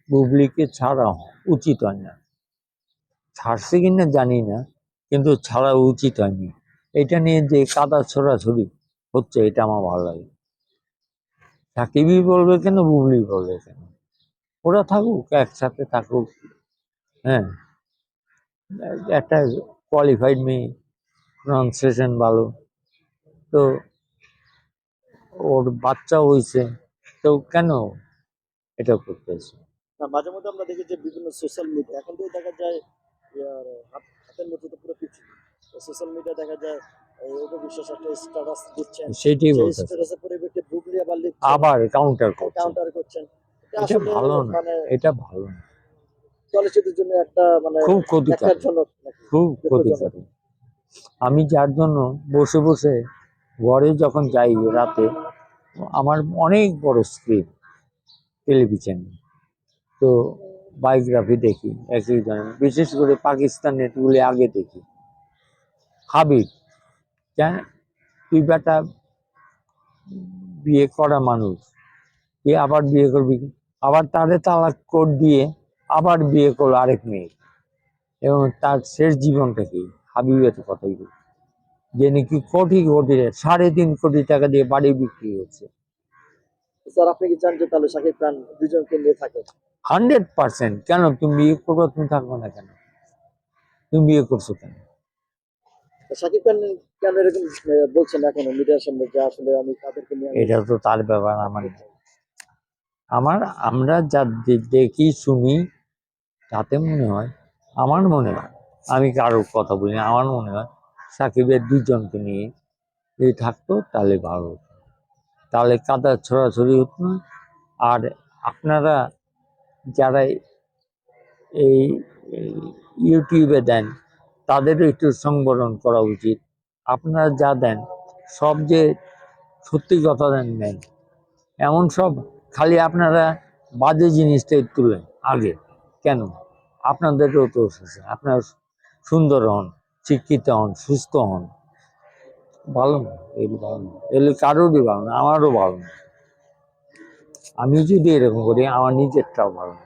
বুবলিকে ছাড়া উচিত হয় না। ছাড়ছে কিনা জানি না, কিন্তু ছাড়া উচিত হয়নি। এটা নিয়ে যে কাদা ছোড়াছড়ি হচ্ছে, এটা আমার ভালো লাগে। সাকিবই বলবে কেন, বুবলি বলবে কেন, ওরা থাকুক, একসাথে থাকুক। হ্যাঁ, একটা কোয়ালিফাইড মেয়ে, প্রনাউন্সিয়েশন ভালো, তো ওর বাচ্চা হয়েছে, তো কেন এটা করতেছে? না, মাঝে মধ্যে আমরা দেখি যে বিভিন্ন সোশ্যাল মিডিয়া এখন তো দেখা যায় হাতের মধ্যে তো পুরো পৃথিবী। সোশ্যাল মিডিয়া দেখা যায় ওকে বিশ্বাস একটা স্ট্যাটাস দিচ্ছেন, সেটাই সেই বলতেছে, স্ট্যাটাসের পরিবর্তে বুবলি আবার লিখছেন, আবার কাউন্টার করছে। কাউন্টার করছেন। এটা এটা আসলে ভালো না, মানে এটা ভালো না, চলচ্চিত্রের জন্য একটা মানে খুব ক্ষতিকারক, ন্যাক্কারজনক নাকি খুব দুঃখজনক। ক্ষতিকারক। আমি যার জন্য বসে বসে ঘরে যখন যাই রাতে, আমার অনেক বড় স্ক্রিন টেলিভিশন, তো বায়োগ্রাফি দেখি একই ধরনের, বিশেষ করে পাকিস্তানের গুলি আগে দেখি। হাবিব, কেন তুই বেটা বিয়ে করা মানুষ, তুই আবার বিয়ে করবি, আবার তারে তালাক কোড দিয়ে আবার বিয়ে করলো আরেক মেয়ে, এবং তার শেষ জীবনটা কি? হাবিবের কথাই বলি, যে নাকি কোটি কোটি 3.5 কোটি টাকা দিয়ে বাড়ি বিক্রি হচ্ছে। স্যার, আপনি কি চান যে তাহলে শাকিব খান দুজনকে নিয়ে থাকে? 100%। কেন তুমি বিয়ে করবো, তুমি থাকবো না কেন? তুমি বিয়ে করছো কেন? শাকিব খান কেন এরকম বলছেন এখনো মিডিয়ার সামনে যে আসলে আমি তাদেরকে নিয়ে এটা তো তার ব্যাপার, আমার আমরা যা দেখি শুনি, তাতে মনে হয়, আমার মনে হয়, আমি কারোর কথা বলি না, আমার মনে হয় সাকিবের দুজনকে নিয়ে যদি থাকতো তাহলে ভালো হতো, তাহলে কাদা ছড়াছড়ি হতো না। আর আপনারা যারা এই এই ইউটিউবে দেন, তাদেরও একটু সংবরণ করা উচিত। আপনারা যা দেন সব যে সত্যি কথা দেন, এমন সব খালি আপনারা বাজে জিনিসটাই তুলেন আগে। কেন? আপনাদেরও তো আপনারা সুন্দর হন, শিক্ষিত হন, সুস্থ হন, ভালো না, এগুলো ভালো না, এগুলো কারোরই ভালো না, আমারও ভালো না। আমি যদি এরকম করি, আমার নিজেরটাও ভালো না।